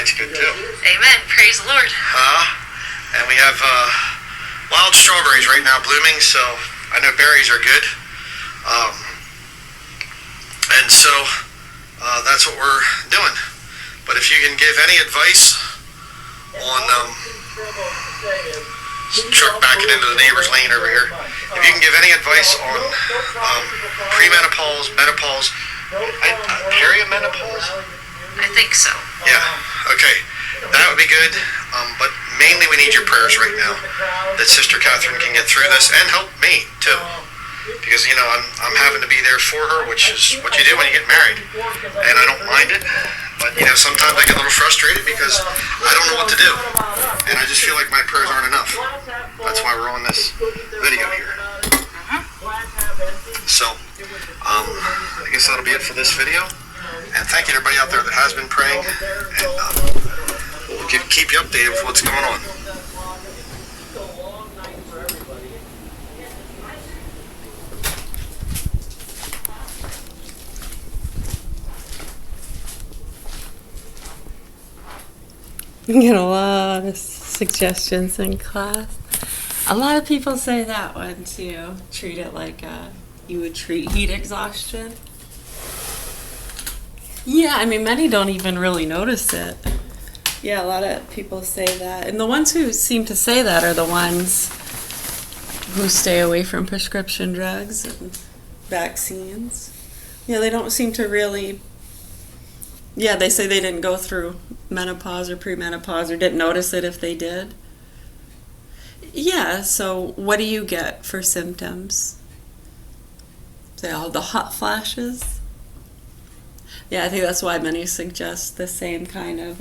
night's good too. Amen. Praise the Lord. And we have wild strawberries right now blooming, so I know berries are good. And so that's what we're doing. But if you can give any advice on truck backing into the neighbor's lane over here, if you can give any advice on premenopause, menopause, perimenopause? I think so. Yeah, okay. That would be good. But mainly we need your prayers right now that Sister Catherine can get through this and help me too. Because, you know, I'm having to be there for her, which is what you do when you get married. And I don't mind it. But, you know, sometimes I get a little frustrated because I don't know what to do. And I just feel like my prayers aren't enough. That's why we're on this video here. So, I guess that'll be it for this video. And thank you to everybody out there that has been praying. And we'll keep you updated with what's going on. You get a lot of suggestions in class. A lot of people say that one too. Treat it like you would treat heat exhaustion. Yeah, I mean, many don't even really notice it. Yeah, a lot of people say that. And the ones who seem to say that are the ones who stay away from prescription drugs and vaccines. Yeah, they don't seem to really... Yeah, they say they didn't go through menopause or premenopause or didn't notice it if they did. Yeah, so what do you get for symptoms? Say, oh, the hot flashes? Yeah, I think that's why many suggest the same kind of,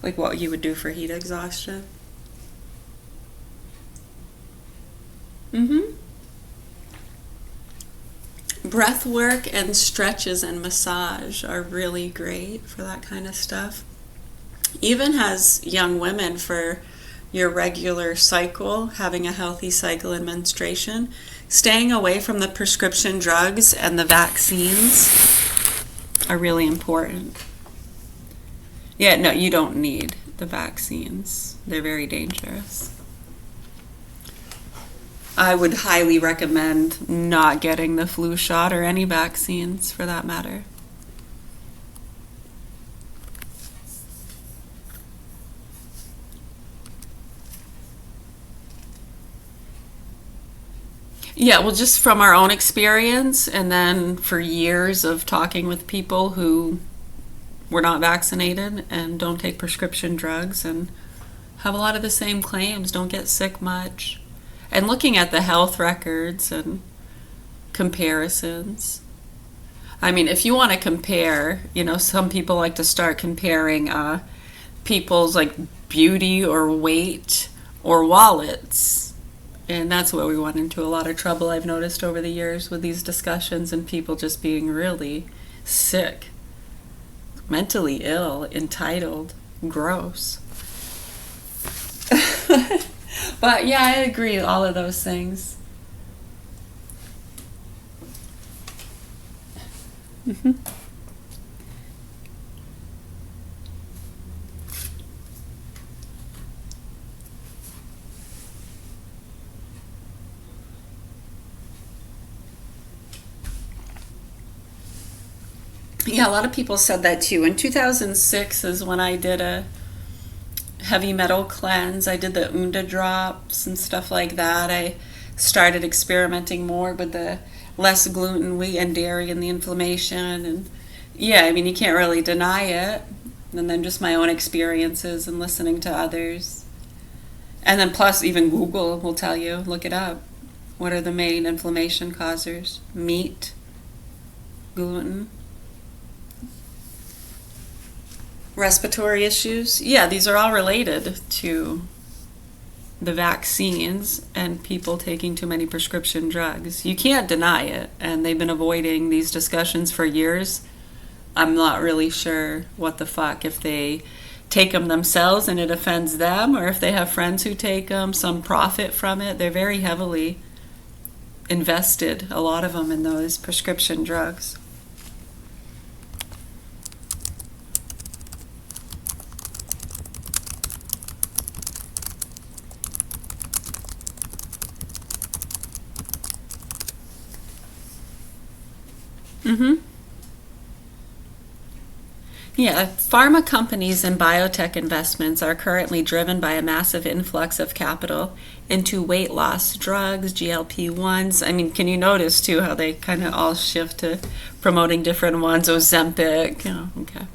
like what you would do for heat exhaustion. Breath work and stretches and massage are really great for that kind of stuff. Even as young women, for your regular cycle, having a healthy cycle and menstruation, staying away from the prescription drugs and the vaccines are really important. Yeah, no, you don't need the vaccines. They're very dangerous. I would highly recommend not getting the flu shot or any vaccines for that matter. Yeah, well, just from our own experience, and then for years of talking with people who were not vaccinated and don't take prescription drugs and have a lot of the same claims, don't get sick much. And looking at the health records and comparisons. I mean, if you want to compare, you know, some people like to start comparing people's like beauty or weight or wallets. And that's where we went into a lot of trouble, I've noticed over the years with these discussions and people just being really sick, mentally ill, entitled, gross. But yeah, I agree with all of those things. Yeah, a lot of people said that too. In 2006 is when I did a heavy metal cleanse. I did the Unda drops and stuff like that. I started experimenting more with the less gluten, wheat, and dairy and the inflammation. And yeah, I mean, you can't really deny it. And then just my own experiences and listening to others. And then plus even Google will tell you, look it up. What are the main inflammation causers? Meat, gluten, respiratory issues. Yeah, these are all related to the vaccines and people taking too many prescription drugs. You can't deny it, and they've been avoiding these discussions for years. I'm not really sure what the fuck, if they take them themselves and it offends them, or if they have friends who take them, some profit from it. They're very heavily invested, a lot of them, in those prescription drugs. Mm-hmm. Yeah, pharma companies and biotech investments are currently driven by a massive influx of capital into weight loss drugs, GLP-1s. I mean, can you notice too how they kind of all shift to promoting different ones? Ozempic, okay.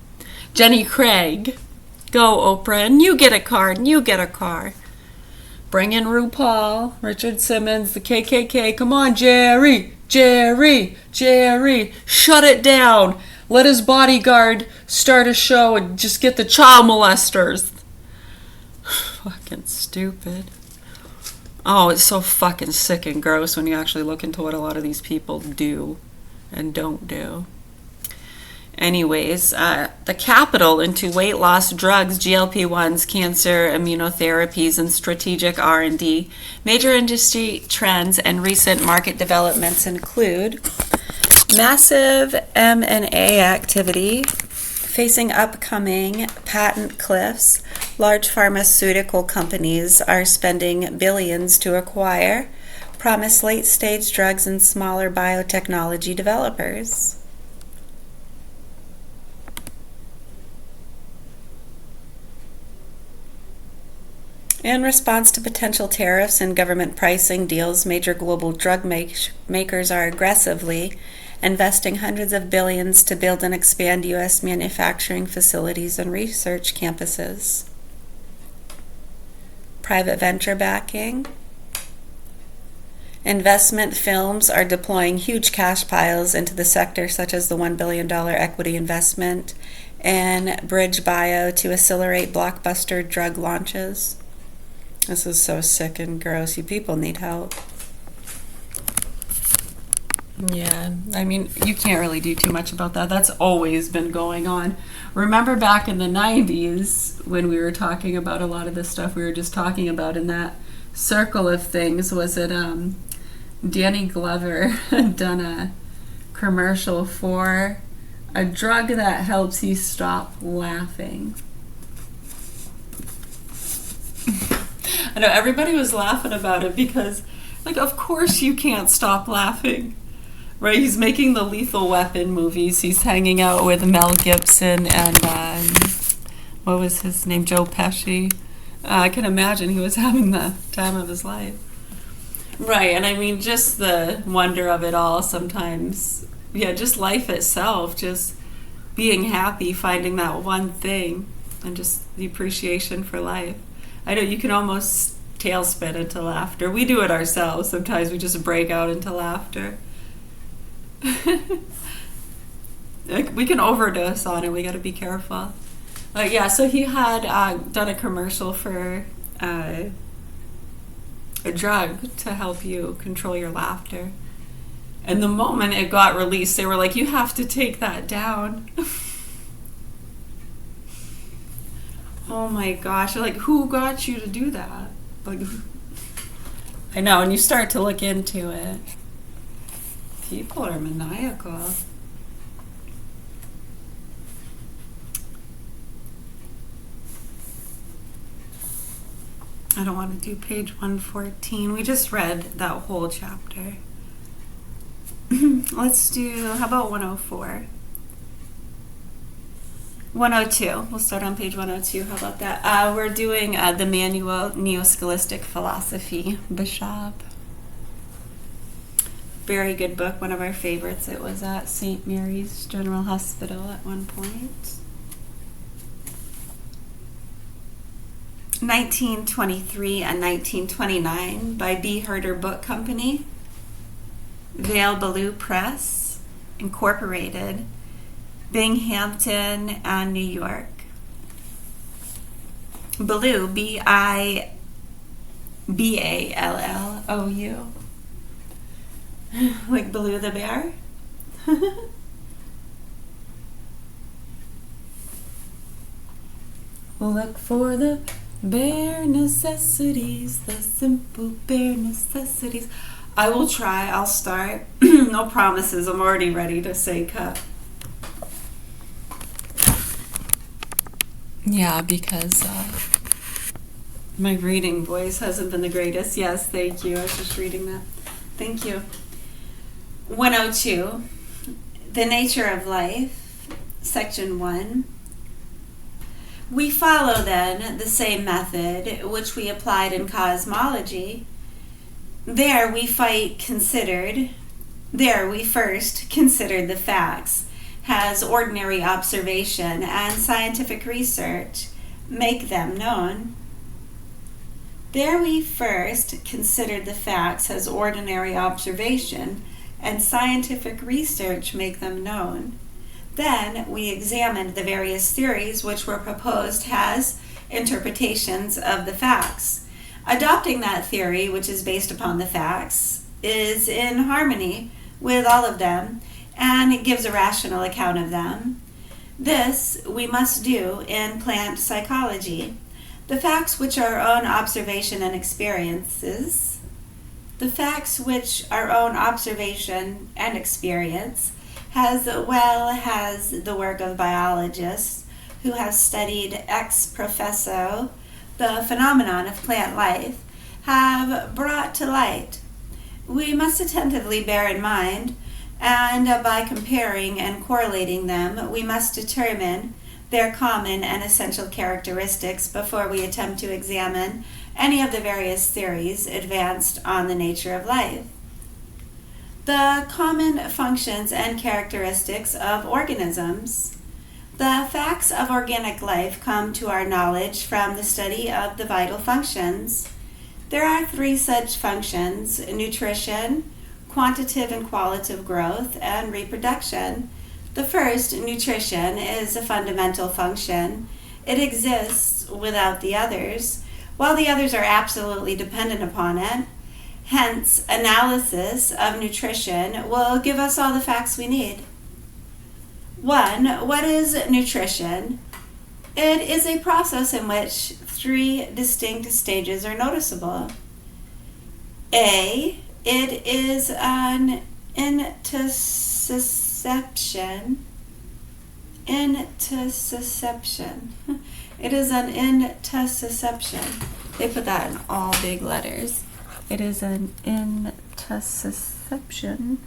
Jenny Craig, go Oprah, and you get a car, and you get a car. Bring in RuPaul, Richard Simmons, the KKK. Come on, Jerry, shut it down. Let his bodyguard start a show and just get the child molesters. Fucking stupid. Oh, it's so fucking sick and gross when you actually look into what a lot of these people do and don't do. Anyways, the capital into weight loss drugs, GLP-1s, cancer, immunotherapies, and strategic R&D. Major industry trends and recent market developments include massive M&A activity facing upcoming patent cliffs. Large pharmaceutical companies are spending billions to acquire promised late-stage drugs and smaller biotechnology developers. In response to potential tariffs and government pricing deals, major global drug makers are aggressively investing hundreds of billions to build and expand U.S. manufacturing facilities and research campuses. Private venture backing. Investment firms are deploying huge cash piles into the sector, such as the $1 billion equity investment in Bridge Bio to accelerate blockbuster drug launches. This is so sick and gross. You people need help. Yeah, I mean, you can't really do too much about that. That's always been going on. Remember back in the 90s when we were talking about a lot of this stuff we were just talking about in that circle of things? Was it Danny Glover had done a commercial for a drug that helps you stop laughing? I know everybody was laughing about it because, like, of course you can't stop laughing, right? He's making the Lethal Weapon movies. He's hanging out with Mel Gibson and, what was his name, Joe Pesci. I can imagine he was having the time of his life. Right, and I mean, just the wonder of it all sometimes. Yeah, just life itself, just being happy, finding that one thing, and just the appreciation for life. I know you can almost tailspin into laughter. We do it ourselves. Sometimes we just break out into laughter. We can overdose on it. We got to be careful. Yeah, so he had done a commercial for a drug to help you control your laughter. And the moment it got released, they were like, you have to take that down. Oh my gosh, like, who got you to do that? Like, I know, and you start to look into it. People are maniacal. I don't want to do page 114. We just read that whole chapter. Let's do, how about 104? 102. We'll start on page 102. How about that? We're doing the Manual Neo-Scholastic Philosophy, Bishop. Very good book, one of our favorites. It was at St. Mary's General Hospital at one point. 1923 and 1929 by B. Herder Book Company. Vale Ballou Press, Incorporated, Binghamton, and New York. Ballou, B-I-B-A-L-L-O-U. Like Baloo the bear? Look for the bare necessities, the simple bare necessities. I will try, I'll start. No promises, I'm already ready to say cut. Yeah, because my reading voice hasn't been the greatest. Yes, thank you. I was just reading that. Thank you. 102. The nature of life, section 1. We follow then the same method which we applied in cosmology. There we first considered the facts, as ordinary observation and scientific research make them known. There we first considered the facts as ordinary observation and scientific research make them known. Then we examined the various theories which were proposed as interpretations of the facts. Adopting that theory, which is based upon the facts, is in harmony with all of them and it gives a rational account of them. This we must do in plant psychology. The facts which are our own observation and experiences, as well as the work of biologists who have studied ex professo the phenomenon of plant life, have brought to light. We must attentively bear in mind, and by comparing and correlating them, we must determine their common and essential characteristics before we attempt to examine any of the various theories advanced on the nature of life. The common functions and characteristics of organisms. The facts of organic life come to our knowledge from the study of the vital functions. There are 3 such functions: nutrition, quantitative and qualitative growth, and reproduction. The first, nutrition, is a fundamental function. It exists without the others, while the others are absolutely dependent upon it. Hence, analysis of nutrition will give us all the facts we need. 1. What is nutrition? It is a process in which 3 distinct stages are noticeable. A. It is an intussusception. It is an intussusception. They put that in all big letters. It is an intussusception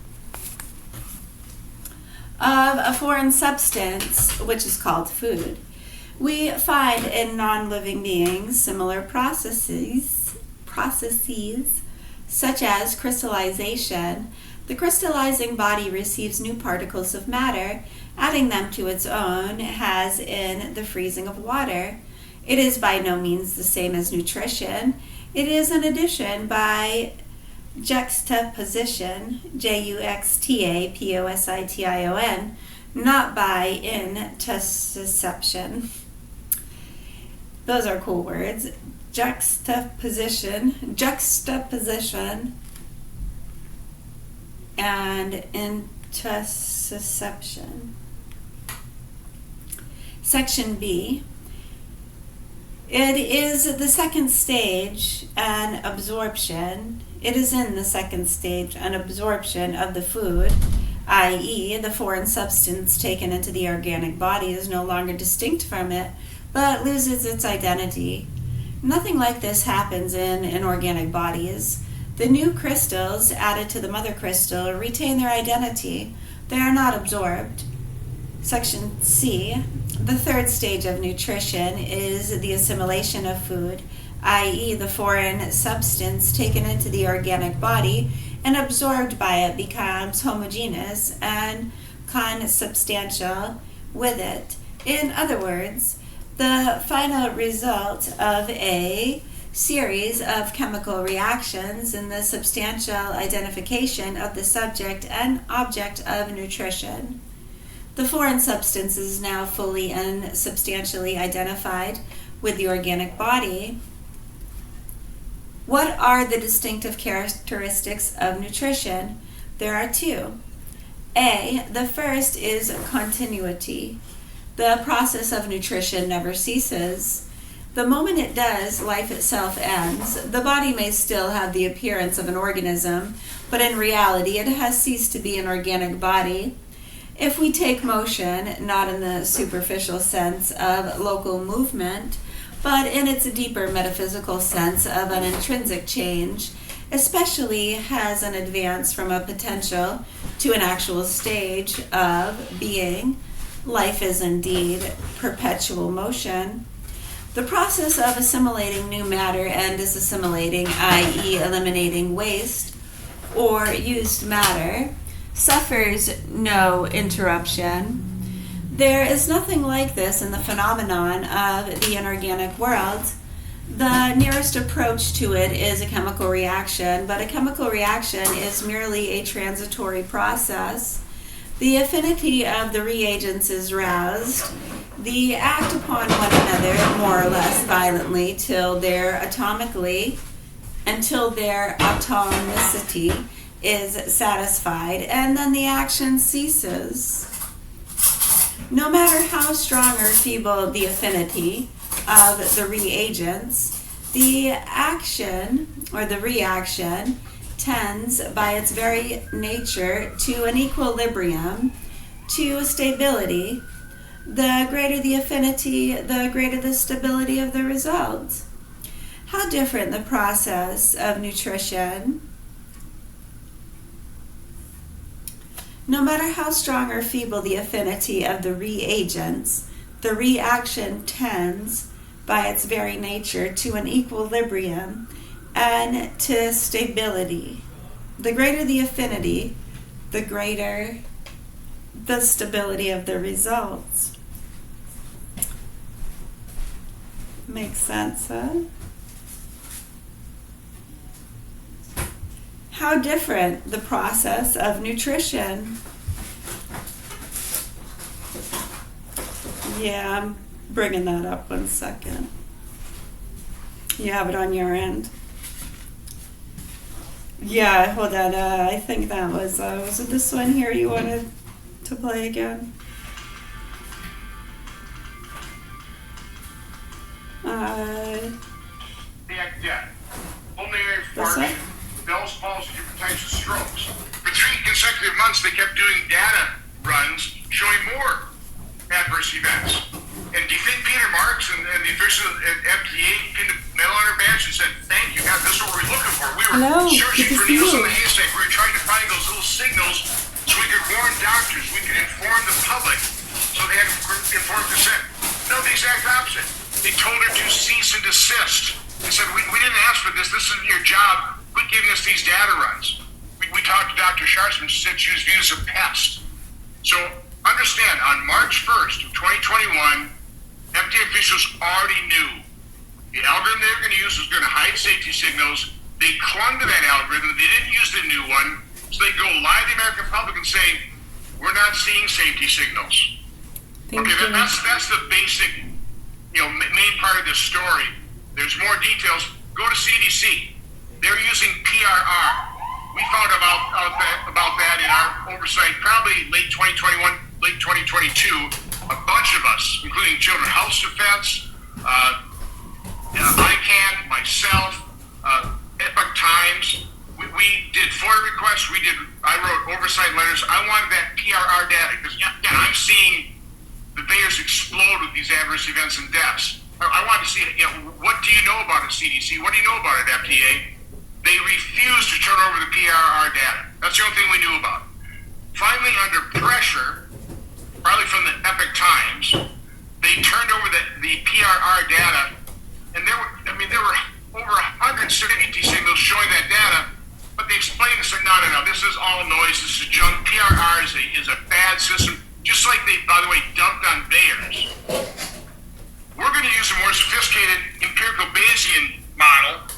of a foreign substance, which is called food. We find in non-living beings similar processes such as crystallization. The crystallizing body receives new particles of matter, adding them to its own, as in the freezing of water. It is by no means the same as nutrition. It is an addition by juxtaposition, juxtaposition, not by intussusception. Those are cool words. Juxtaposition, and intussusception. Section B. It is the second stage, an absorption. It is in the second stage, an absorption of the food, i.e., the foreign substance taken into the organic body is no longer distinct from it, but loses its identity. Nothing like this happens in inorganic bodies. The new crystals added to the mother crystal retain their identity. They are not absorbed. Section C. The third stage of nutrition is the assimilation of food, i.e., the foreign substance taken into the organic body and absorbed by it becomes homogeneous and consubstantial with it. In other words, the final result of a series of chemical reactions in the substantial identification of the subject and object of nutrition. The foreign substance is now fully and substantially identified with the organic body. What are the distinctive characteristics of nutrition? There are 2. A. The first is continuity. The process of nutrition never ceases. The moment it does, life itself ends. The body may still have the appearance of an organism, but in reality it has ceased to be an organic body. If we take motion, not in the superficial sense of local movement, but in its deeper metaphysical sense of an intrinsic change, especially as an advance from a potential to an actual stage of being. Life is indeed perpetual motion. The process of assimilating new matter and disassimilating, i.e. eliminating waste or used matter, suffers no interruption. There is nothing like this in the phenomenon of the inorganic world. The nearest approach to it is a chemical reaction, but a chemical reaction is merely a transitory process. The affinity of the reagents is roused. They act upon one another more or less violently until their atomicity is satisfied, and then the action ceases. No matter how strong or feeble the affinity of the reagents, the action or the reaction tends by its very nature to an equilibrium, to stability. The greater the affinity, the greater the stability of the result. How different the process of nutrition. No matter how strong or feeble the affinity of the reagents, the reaction tends by its very nature to an equilibrium and to stability. The greater the affinity, the greater the stability of the results. Makes sense, huh? How different the process of nutrition. Yeah, I'm bringing that up 1 second. You have it on your end. Yeah, hold on. I think that was it this one here you wanted to play again? Death. Pulmonary This one? infarction, Bell's palsy, different types of strokes. For 3 consecutive months, they kept doing data runs showing more adverse events. And do you think Peter Marks and the officials at FDA pinned a nail on our badge and said, "Thank you, God, this is what we're looking for"? We were Hello, searching good for to see needles in you. the haystack. We were trying to find those little signals so we could warn doctors, we could inform the public, so they had informed consent. No, the exact opposite. They told her to cease and desist. They said, we didn't ask for this. This isn't your job. Quit giving us these data runs. We talked to Dr. Scharsman. She said she was viewed as a pest. So understand, on March 1st of 2021, FDA officials already knew the algorithm they were going to use was going to hide safety signals. They clung to that algorithm. They didn't use the new one. So they go lie to the American public and say, we're not seeing safety signals. That's the basic, main part of this story. There's more details. Go to CDC. They're using PRR. We found about that in our oversight probably late 2021, late 2022. A bunch of us, including Children's Health Defense, ICANN, myself, Epoch Times. We did FOIA requests. I wrote oversight letters. I wanted that PRR data because I'm seeing the payers explode with these adverse events and deaths. I wanted to see, what do you know about it, CDC? What do you know about it, FDA? They refused to turn over the PRR data. That's the only thing we knew about. Finally, under pressure, probably from the Epoch Times, they turned over the PRR data, and there were over 100 safety signals showing that data, but they explained and said, no, this is all noise, this is junk. PRR is a bad system, just like they, by the way, dumped on Bayer's. We're going to use a more sophisticated empirical Bayesian model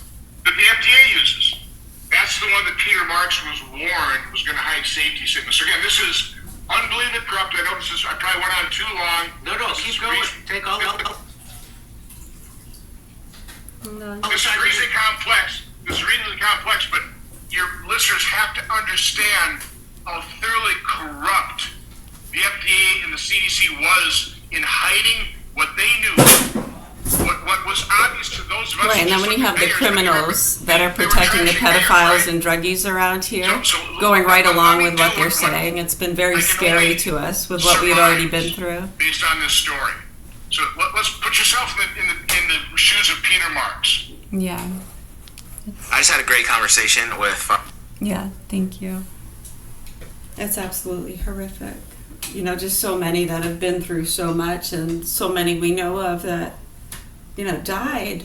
that the FDA uses. That's the one that Peter Marks was warned was going to hide safety signals. So again, this is unbelievably corrupt. I know I probably went on too long. No, keep going. Take all the... This is reasonably complex. But your listeners have to understand how thoroughly corrupt the FDA and the CDC was in hiding what they knew, what was obvious to those of us. Right, and then when you have the criminals that are protecting the pedophiles and druggies around here, going right along with what they're saying, it's been very scary to us with what we had already been through. Based on this story. So let's put yourself in the shoes of Peter Marks. Yeah. I just had a great conversation with... Yeah, thank you. It's absolutely horrific. You know, just so many that have been through so much, and so many we know of that, you know, died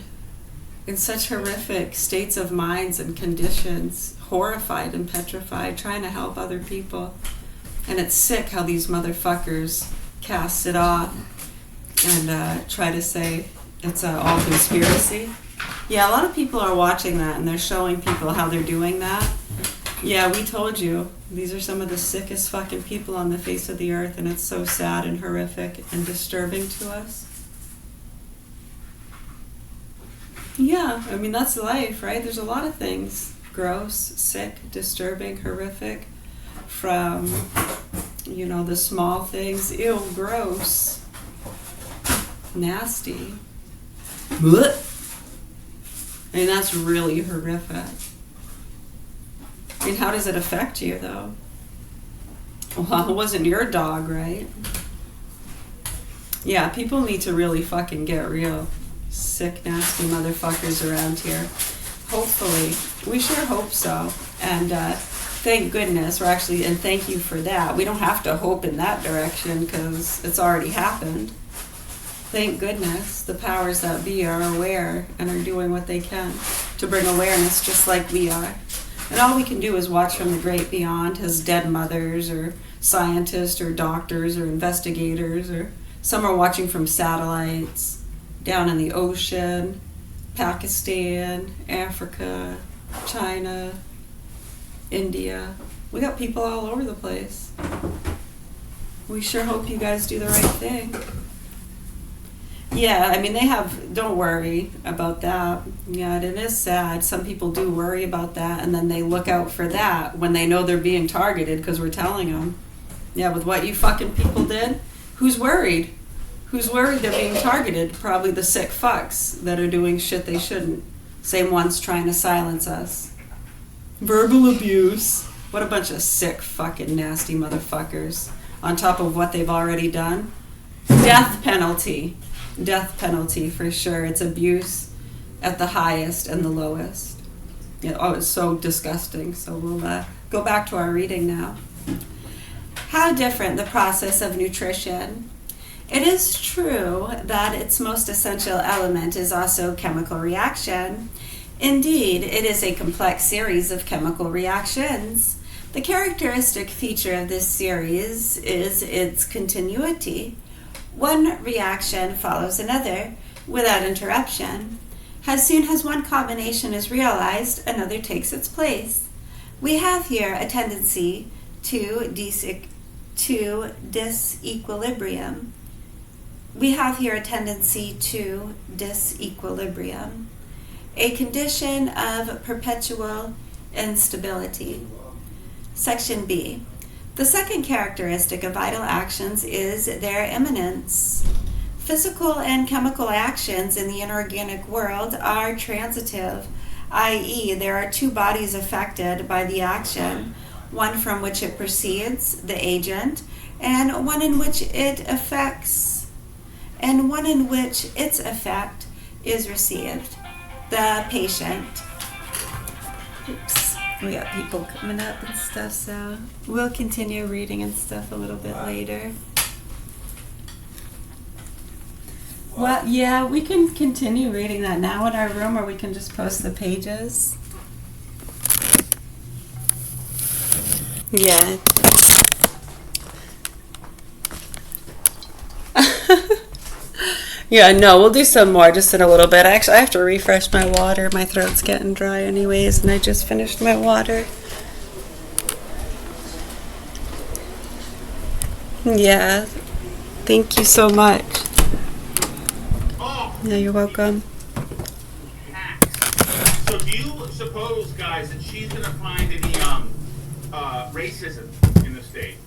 in such horrific states of minds and conditions, horrified and petrified, trying to help other people. And it's sick how these motherfuckers cast it off and try to say it's all conspiracy. Yeah, a lot of people are watching that, and they're showing people how they're doing that. Yeah, we told you. These are some of the sickest fucking people on the face of the earth, and it's so sad and horrific and disturbing to us. Yeah, I mean, that's life, right? There's a lot of things. Gross, sick, disturbing, horrific. From, you know, the small things. Ew, gross. Nasty. Blech. I mean, that's really horrific. I mean, how does it affect you, though? Well, it wasn't your dog, right? Yeah, people need to really fucking get real. Sick, nasty motherfuckers around here. Hopefully. We sure hope so. And thank goodness we're actually, and thank you for that. We don't have to hope in that direction because it's already happened. Thank goodness the powers that be are aware and are doing what they can to bring awareness just like we are. And all we can do is watch from the great beyond, his dead mothers or scientists or doctors or investigators, or some are watching from satellites down in the ocean, Pakistan, Africa, China, India. We got people all over the place. We sure hope you guys do the right thing. Yeah, I mean, don't worry about that. Yeah, it is sad. Some people do worry about that, and then they look out for that when they know they're being targeted because we're telling them. Yeah, with what you fucking people did, who's worried? Who's worried they're being targeted? Probably the sick fucks that are doing shit they shouldn't. Same ones trying to silence us. Verbal abuse. What a bunch of sick fucking nasty motherfuckers. On top of what they've already done. Death penalty. Death penalty for sure. It's abuse at the highest and the lowest. Yeah, oh, it's so disgusting. So we'll go back to our reading now. How different the process of nutrition. It is true that its most essential element is also chemical reaction. Indeed, it is a complex series of chemical reactions. The characteristic feature of this series is its continuity. One reaction follows another without interruption. As soon as one combination is realized, another takes its place. We have here a tendency to disequilibrium. A condition of perpetual instability. Section B. The second characteristic of vital actions is their imminence. Physical and chemical actions in the inorganic world are transitive, i.e., there are two bodies affected by the action, one from which it proceeds, the agent, and one in which it affects, and one in which its effect is received, the patient. Oops. We got people coming up and stuff, so we'll continue reading and stuff a little bit later. Well, yeah, we can continue reading that now in our room, or we can just post the pages. Yeah. Yeah, no, we'll do some more just in a little bit. Actually, I have to refresh my water. My throat's getting dry anyways, and I just finished my water. Yeah. Thank you so much. Oh, Yeah, you're welcome. so do you suppose, guys, that she's gonna find any racism in the state?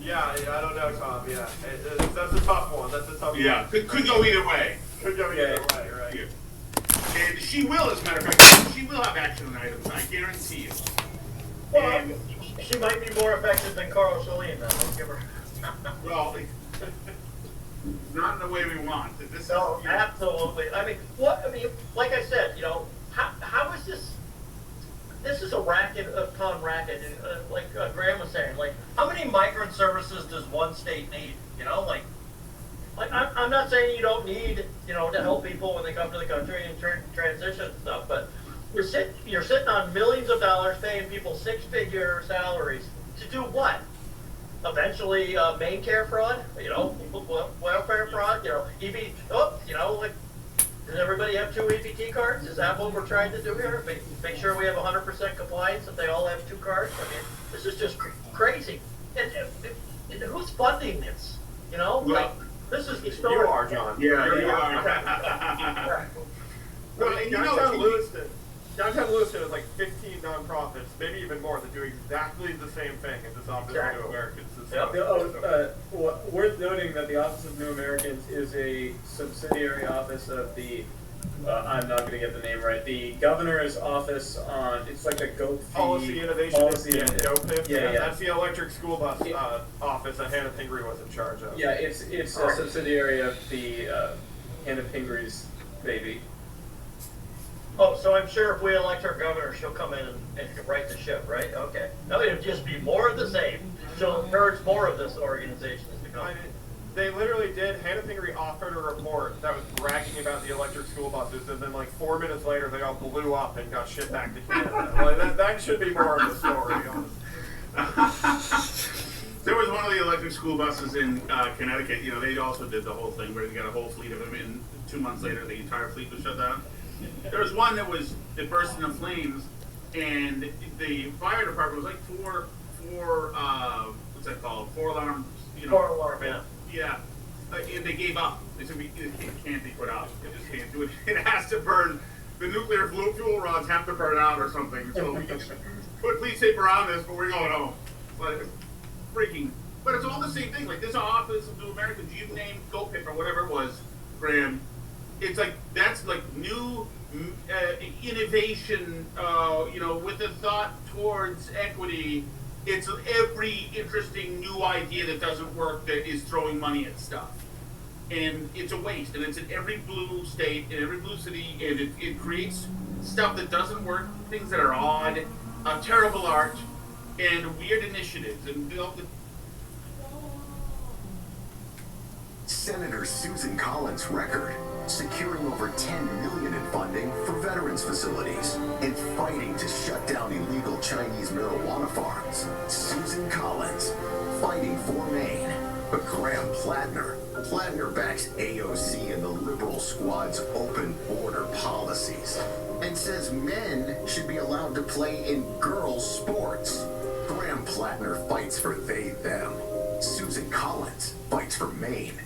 Yeah, I don't know, Tom. Yeah, that's a tough one. That's a tough Yeah, one. could go either way. Could go either way, right? Yeah. And she will, as a matter of fact, she will have action items. I guarantee you. Well, she might be more effective than Carl Shalene, then. I'll give her. Well, not in the way we want. This No, is, you know, absolutely. I mean, like I said, how is this? this is a racket upon racket. Like Graham was saying, like, how many migrant services does one state need? You know, like I'm not saying you don't need, you know, to help people when they come to the country and transition and stuff, but you're sitting on millions of dollars paying people six-figure salaries to do what? Eventually, main care fraud, you know, welfare fraud, you know, you know, like, does everybody have 2 EBT cards? Is that what we're trying to do here? Make sure we have 100% compliance if they all have 2 cards? I mean, this is just crazy. And who's funding this? You know, like, this is the story. You are, John. Yeah, you are. No, and downtown Lewiston is like 15 nonprofits, maybe even more, that do exactly the same thing as this Office of New Americans. Worth noting that the Office of New Americans is a subsidiary office of the, I'm not going to get the name right, the governor's office on, it's like a GOPFI. Policy Innovation. GOPIF. Yeah. That's the electric school bus office that Hannah Pingree was in charge of. Yeah, it's a subsidiary of the Hannah Pingree's baby. Oh, so I'm sure if we elect our governor, she'll come in and right the ship, right? Okay. Now it'll just be more of the same. She'll encourage more of this organizations to come. I mean, they literally did. Hannah Pingree offered a report that was bragging about the electric school buses, and then like 4 minutes later, they all blew up and got shipped back to Canada. Like, that should be more of the story, honestly. There was one of the electric school buses in Connecticut. You know, they also did the whole thing where they got a whole fleet of them, and 2 months later, the entire fleet was shut down. There was one that burst into flames, and the fire department was like four what's that called? 4 alarms. You know, 4 alarm, yeah. Yeah. And they gave up. They said, it can't be put out. It just can't do it. It has to burn. The nuclear fuel rods have to burn out or something. So we can put police tape around this, but we're going home. Like, freaking. But it's all the same thing. Like, this Office of New Americans, you name GoPip or whatever it was, Graham. It's like, that's like new innovation, you know, with a thought towards equity. It's every interesting new idea that doesn't work that is throwing money at stuff. And it's a waste. And it's in every blue state, in every blue city, and it creates stuff that doesn't work, things that are odd, terrible art, and weird initiatives. And Senator Susan Collins' record, securing over $10 million in funding for veterans facilities and fighting to shut down illegal Chinese marijuana farms. Susan Collins, fighting for Maine. But Graham Plattner backs AOC and the liberal squad's open border policies and says men should be allowed to play in girls' sports. Graham Plattner fights for they, them. Susan Collins fights for Maine.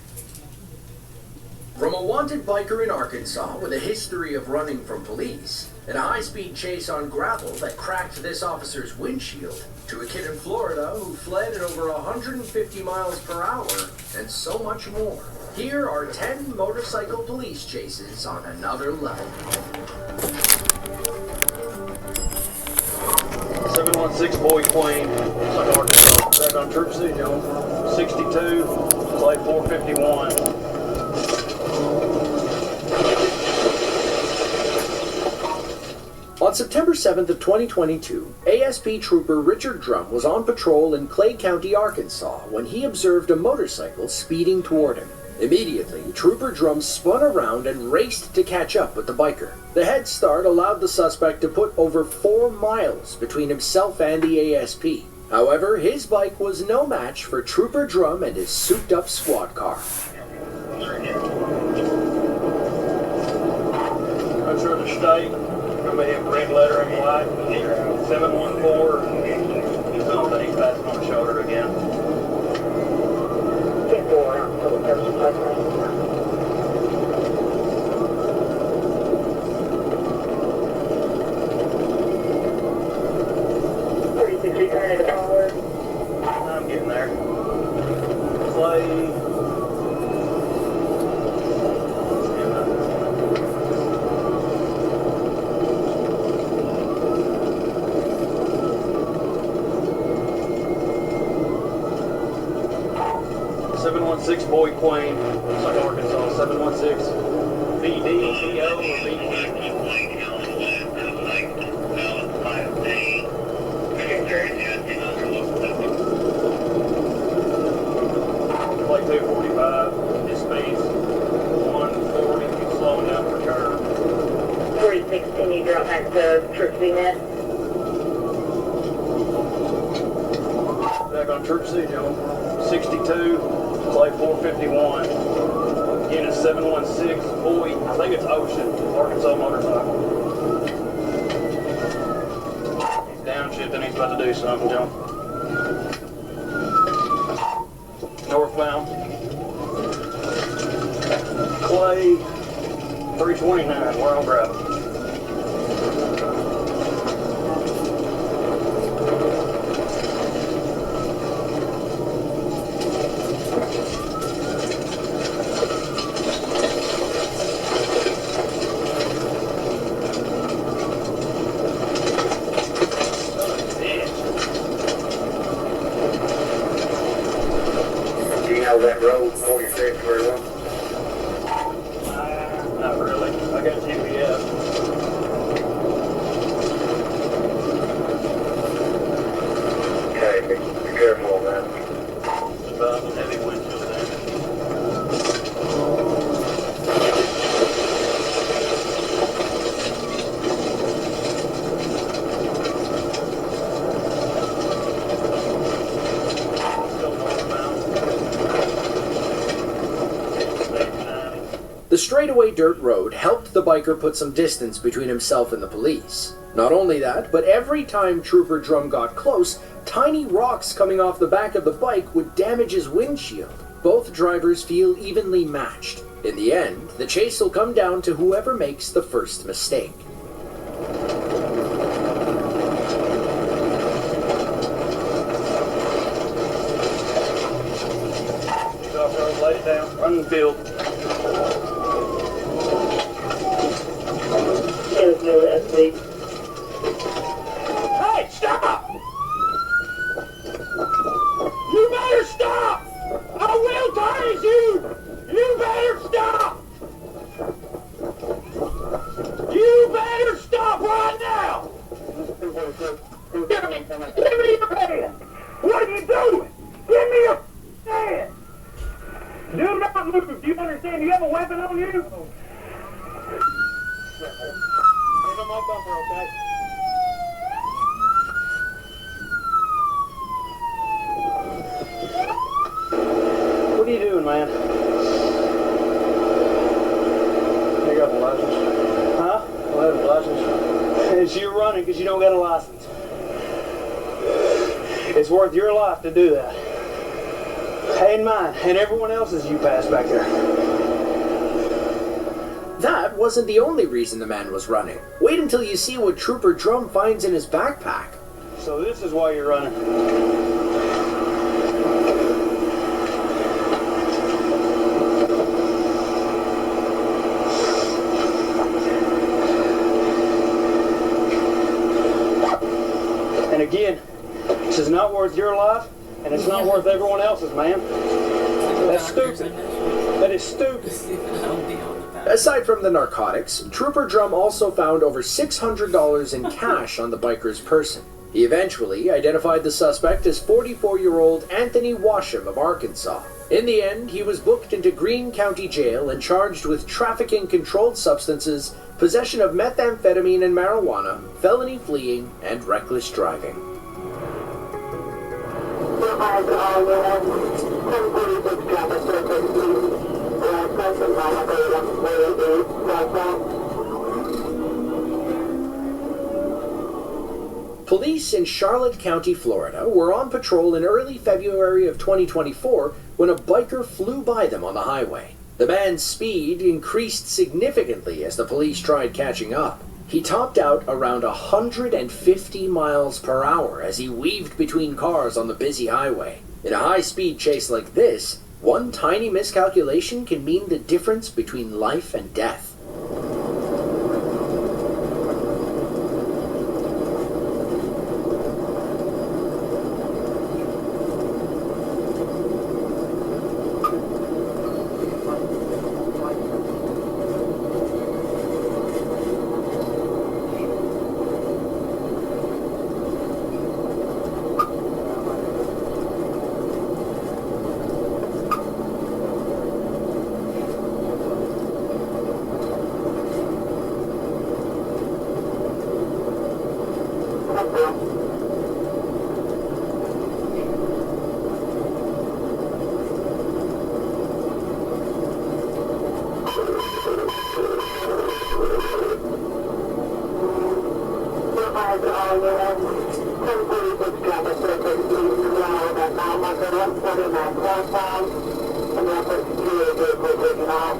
From a wanted biker in Arkansas with a history of running from police and a high-speed chase on gravel that cracked this officer's windshield, to a kid in Florida who fled at over 150 miles per hour, and so much more. Here are 10 motorcycle police chases on another level. 716 Boy Queen, Arkansas. Back on Troop Signal, 62, plate 451. On September 7th of 2022, ASP Trooper Richard Drum was on patrol in Clay County, Arkansas, when he observed a motorcycle speeding toward him. Immediately, Trooper Drum spun around and raced to catch up with the biker. The head start allowed the suspect to put over 4 miles between himself and the ASP. However, his bike was no match for Trooper Drum and his souped-up squad car. That's for the state. Somebody in red letter and white, 714, he's on, but he's passing on the shoulder again. 10-4 out until the person passes. 36, you turning to forward. I'm getting there. Clay. 716 Boy Queen, looks like Arkansas, 716 VD, CO, or VD. VID drop back to Troop CNET. Back on Troop C, gentlemen. 62, Clay 451. Again, it's 716, Boyd, I think it's Ocean, Arkansas motorcycle. He's downshifting, he's about to do something, gentlemen. Northbound. Clay 329, where I'll grab him. Do you know that road 46 very well? Not really. I got GPS. Okay, be careful on that. About a heavy windshield there. Still northbound. 89. The straightaway dirt road helped the biker put some distance between himself and the police. Not only that, but every time Trooper Drum got close, tiny rocks coming off the back of the bike would damage his windshield. Both drivers feel evenly matched. In the end, the chase will come down to whoever makes the first mistake. He's off road, laid it down, run the field. There's no SD. Hey, stop! You better stop! I will tase you! You better stop! You better stop right now! Give me your hand! What are you doing? Give me your hand! Do not move! Do you understand? Do you have a weapon on you? Give him my bumper, okay? What are you doing, man? You got a license? Huh? I have a license. It's you running because you don't got a license. It's worth your life to do that. And mine, and everyone else's you pass back there. That wasn't the only reason the man was running. Wait until you see what Trooper Drum finds in his backpack. So this is why you're running. And again, this is not worth your life, and it's not worth everyone else's, man. That's stupid. That is stupid. Aside from the narcotics, Trooper Drum also found over $600 in cash on the biker's person. He eventually identified the suspect as 44-year-old Anthony Washam of Arkansas. In the end, he was booked into Greene County Jail and charged with trafficking controlled substances, possession of methamphetamine and marijuana, felony fleeing, and reckless driving. Police in Charlotte County, Florida, were on patrol in early February of 2024 when a biker flew by them on the highway. The man's speed increased significantly as the police tried catching up. He topped out around 150 miles per hour as he weaved between cars on the busy highway. In a high-speed chase like this, one tiny miscalculation can mean the difference between life and death. all units. 1046 traffic surface, please allow that now marker 149 southbound. And the upper security vehicle taking off.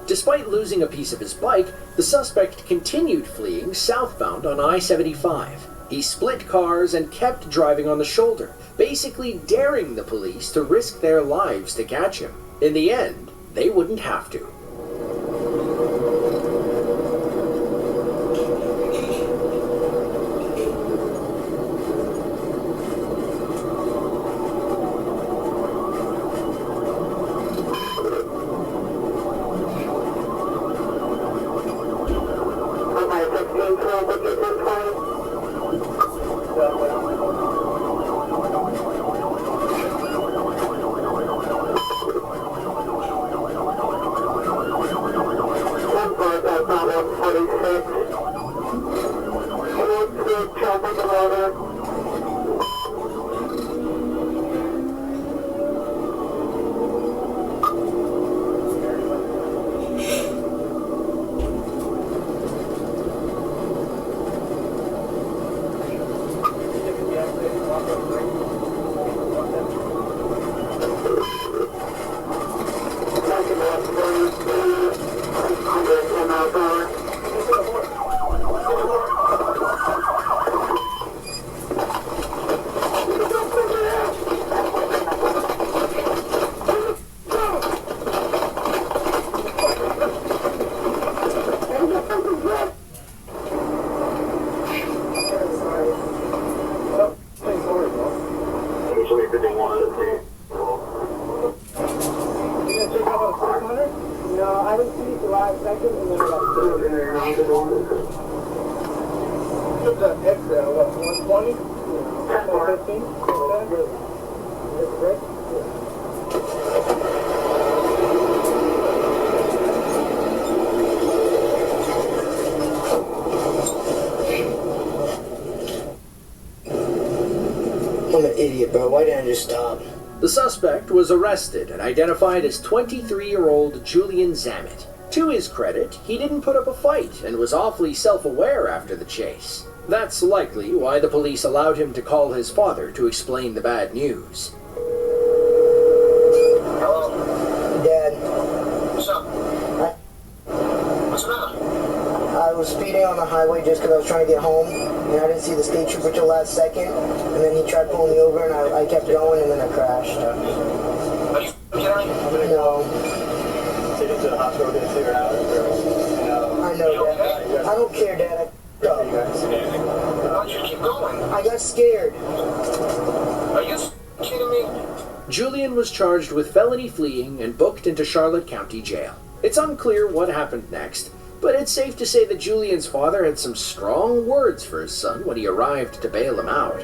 Despite losing a piece of his bike, the suspect continued fleeing southbound on I-75. He split cars and kept driving on the shoulder, basically daring the police to risk their lives to catch him. In the end, they wouldn't have to. I'm an idiot, bro. Why didn't I just stop? The suspect was arrested and identified as 23-year-old Julian Zammit. To his credit, he didn't put up a fight and was awfully self-aware after the chase. That's likely why the police allowed him to call his father to explain the bad news. Hello? Dad. What's up? What's the matter? I was speeding on the highway just because I was trying to get home, and I didn't see the state trooper till last second, and then he tried pulling me over, and I kept going, and then I crashed. Are you kidding me? No. Take him to the hospital, get figured out. I know, Dad. I don't care, Dad. Why did you keep going? I got scared. Are you kidding me? Julian was charged with felony fleeing and booked into Charlotte County Jail. It's unclear what happened next, but it's safe to say that Julian's father had some strong words for his son when he arrived to bail him out.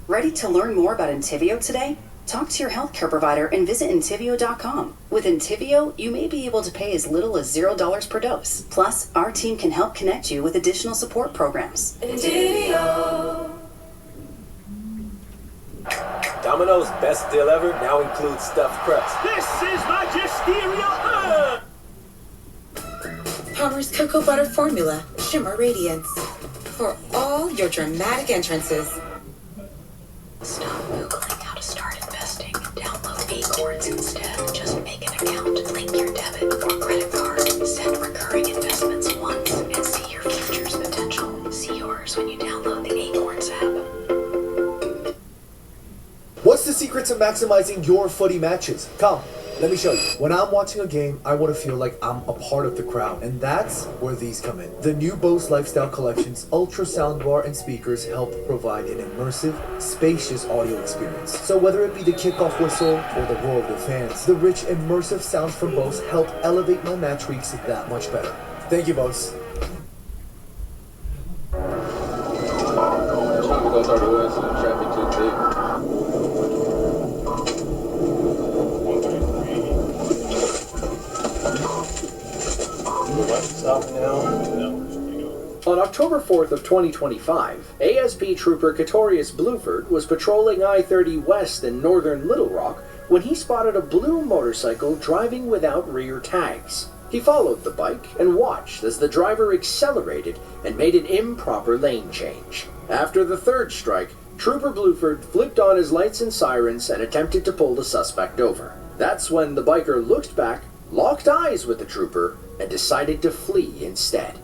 Ready to learn more about Entivio today? Talk to your healthcare provider and visit Entivio.com. With Entivio, you may be able to pay as little as $0 per dose. Plus, our team can help connect you with additional support programs. Entivio. Domino's best deal ever now includes stuffed crust. This is Magisterial Palmer's Cocoa Butter Formula, Shimmer Radiance. For all your dramatic entrances. Stop Googling how to start investing. Download Acorns instead. Just make an account, link your debit or credit card, send recurring investments once, and see your future's potential. See yours when you download the Acorns app. What's the secret to maximizing your footy matches? Come, let me show you. When I'm watching a game, I want to feel like I'm a part of the crowd, and that's where these come in. The new Bose Lifestyle Collection's ultra soundbar and speakers help provide an immersive, spacious audio experience. So whether it be the kickoff whistle or the roar of the fans, the rich, immersive sounds from Bose help elevate my match weeks that much better. Thank you, Bose. Stop now. On October 4th of 2025, ASP Trooper Katorius Bluford was patrolling I-30 West in northern Little Rock when he spotted a blue motorcycle driving without rear tags. He followed the bike and watched as the driver accelerated and made an improper lane change. After the third strike, Trooper Bluford flipped on his lights and sirens and attempted to pull the suspect over. That's when the biker looked back, locked eyes with the trooper, and decided to flee instead.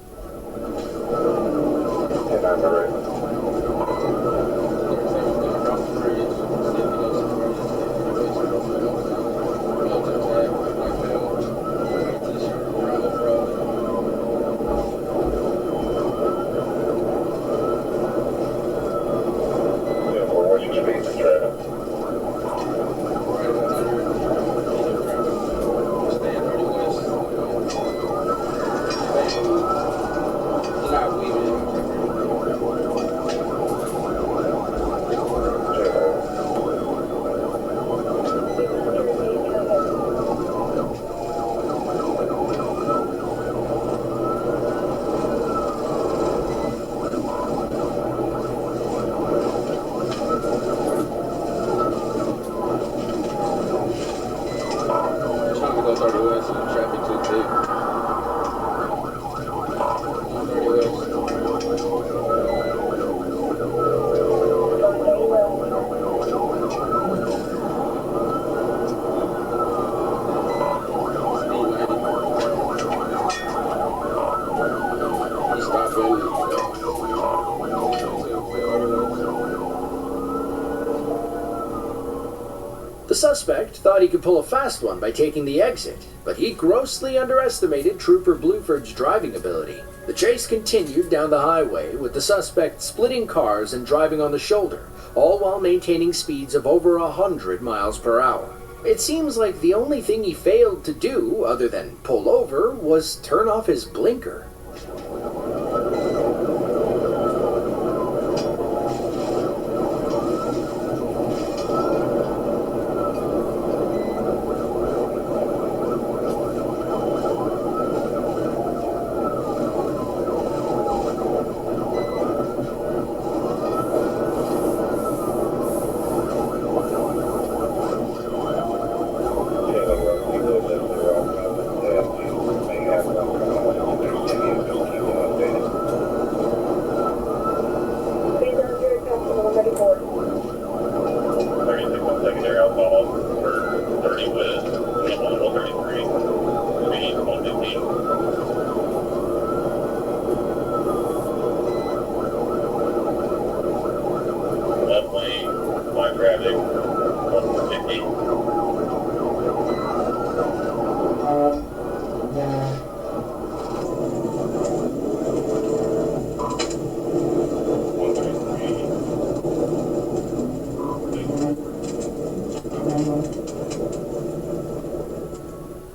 The suspect thought he could pull a fast one by taking the exit, but he grossly underestimated Trooper Bluford's driving ability. The chase continued down the highway, with the suspect splitting cars and driving on the shoulder, all while maintaining speeds of over 100 miles per hour. It seems like the only thing he failed to do, other than pull over, was turn off his blinker.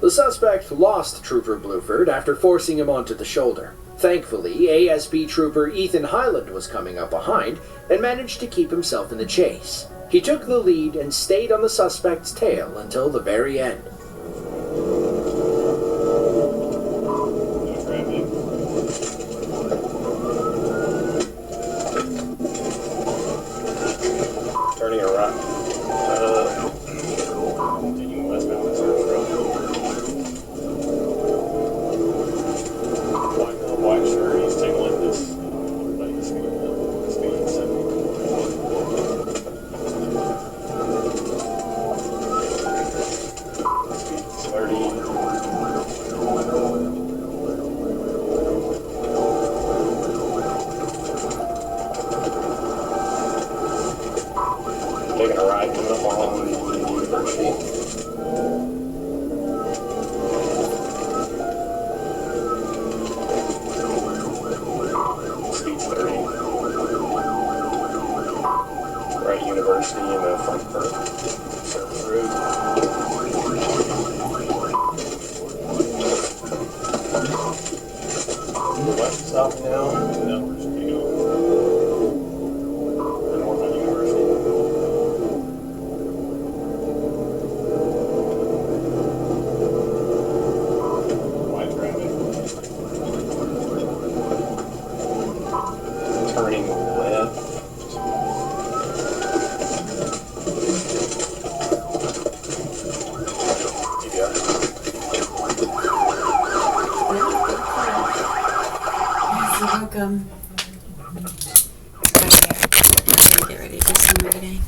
The suspect lost Trooper Bluford after forcing him onto the shoulder. Thankfully, ASP Trooper Ethan Highland was coming up behind and managed to keep himself in the chase. He took the lead and stayed on the suspect's tail until the very end. Turning around. Continuing westbound. White shirt, he's taking like this. Like this speed 70. Speed 30. Taking a ride coming up on University. University in the Frankfurt Service Road. Left stop now, and then we're just going to go north on University. White traffic. welcome. Okay, get ready to do some reading.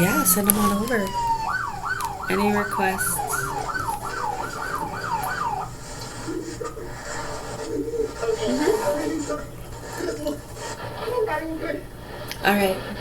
Yeah, send them on over. Any requests? All right.